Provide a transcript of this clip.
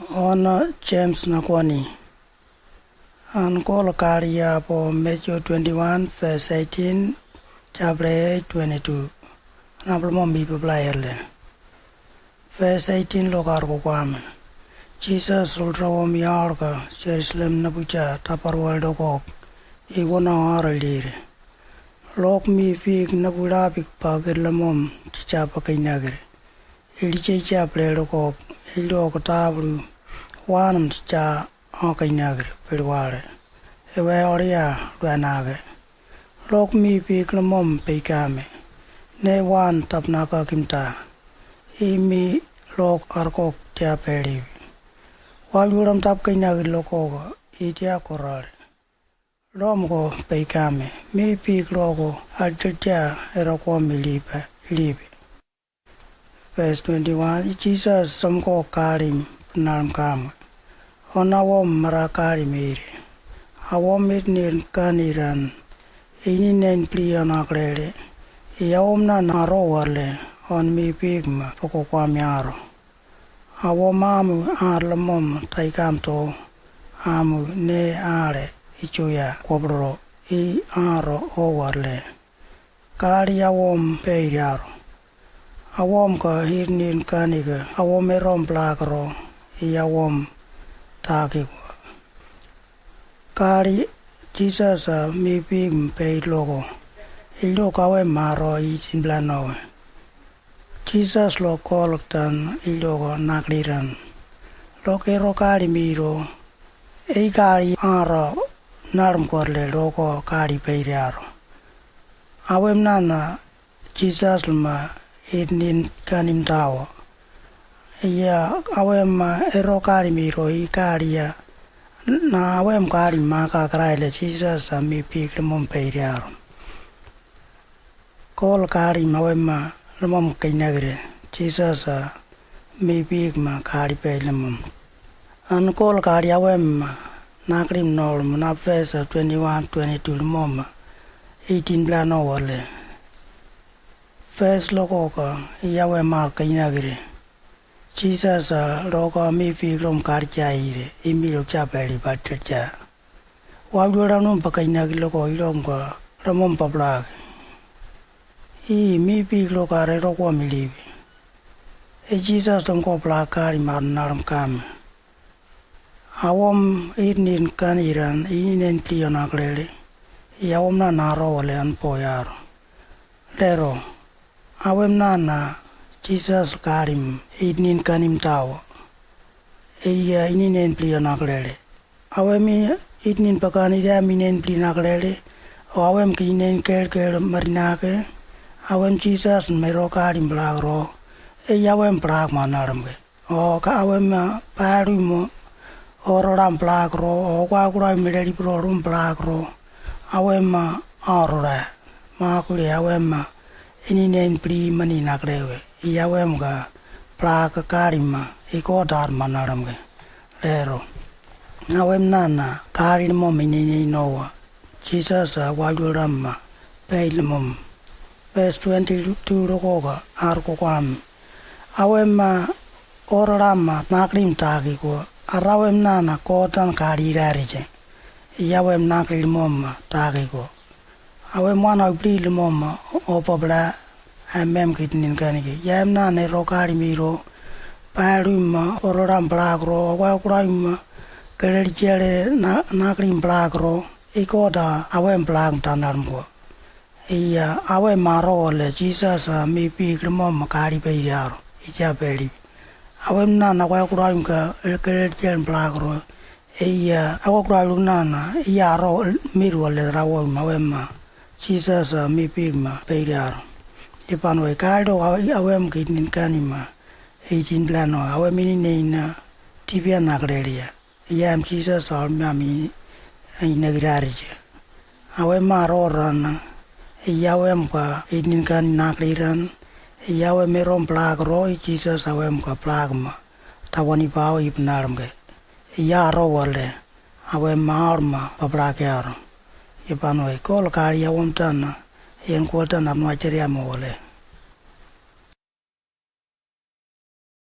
On James Nakwani, and call Karia for Matthew 21, verse 18, chapter 22. Nablomon people Ireland. Verse 18 Logargo Kwame. Jesus Ultravom Yarga, Jerusalem Nabucha, Tapar World of Iwana Aralir. Lock me fig Nabulabik Pagirlamom, Chapakainagre. Ilche Pledokok, Ilok Wanam cha Okainagre, Pedware. Ewe Oria, Ranage. Lock me piclamum pecame. Ne one tapnaka kimta. Imi lock arkok tia pedi. While you ram tapkainagre lokoga, itia corale. Lomgo pecame. Me pic logo, adja eroquami libe. Verse 21 Jesus Samko Karim. Narmkam. Onawom Marakari Miri. Awom Midnir Kaniran. Ininen Plianagrede. Yaomna Narowarle. On me pigma Pocoquamiaro. Awomamu Arlamom Taikamto. Amu ne are. Ichuya Quabro. I aro overle. Kari awom Peyaro. Awom ka hirnin kaniga. Awomerom plagro. Iawom takigo. Kari Jesus mi pim pay logo. Ilo kawe maro itin blano. Jesus lo koloktan ilogo nakliran. Lokero kari miro. Ei kari aro narm korle logo kari payriaro. Awem nana Jesus ma idnin kanim tawo. Iya awem ero kari miro I karia na awem kari maka kraile Jesus mi pik lemom peyriaro. Kol kari awem lemom kainagre Jesus mi pik ma kari pey lemom. An kol kari awem nakrim nol na verse 21-22 lemom 18 blano wale. Verse loko ka iawem mar kainagre. Jesus logo mi figrom karchaire imilo chapeli patcha. Wagduranum pakainag logo ilom ka ramon paplag. I mi piglo kare logo milibi. E Jesus tom ko plakari marnaram kam. Awom idnin kaniran inen plionagrele. Iawom na naro wale an poyaro. Lero. Awem nana Jesus karim idnin kanim tawo. Eya ininen plionagrele. Awemi idnin pakani dia minen plionagrele. Awem kinen ker marinake. Awem Jesus mero karim blagro. Eya awem plag manaramge. O ka awem parimo ororam blagro. O kwakurai mederi prorum blagro. Awem arora. Makuli awem ininen pli mani nagrewe. Iawem ga plaka karima iko dharma naramge. Lero. Awem nana karimo minini noa. Jesus wajuramma peilimum. Verse 22 rokoga arko kwam. Awem ororama nakrim takiko. Arawem nana kotan karirarije. Iawem nakrimom takiko. Awem wana plilimom opabla. Amem kitnin kaniki. Yam na ne rokari miro. Parum ororam plagro. Wakuram kerjere nakrim plagro. Ikoda awem plag tanarmgo. Iya awem maro le Jesus mi pikrimom kari peyaro. Ija peri. Awem na wakuram ka kerjere plagro. Iya awakuram na iya ro miro le rawom awem Jesus mi pikma peyaro. Ipanwe kaido awem kitnin kanima 18 blano awem inina tibia nagreria yam Jesus almami inagrarije awem maroran yawem ka idnin kan nagriran yawem merom plagro Jesus awem ka plagma tawani paw ipnarmge yaro wale awem marma paplakyaro ipanwe kol kari awem tan yen kwata na macheria mole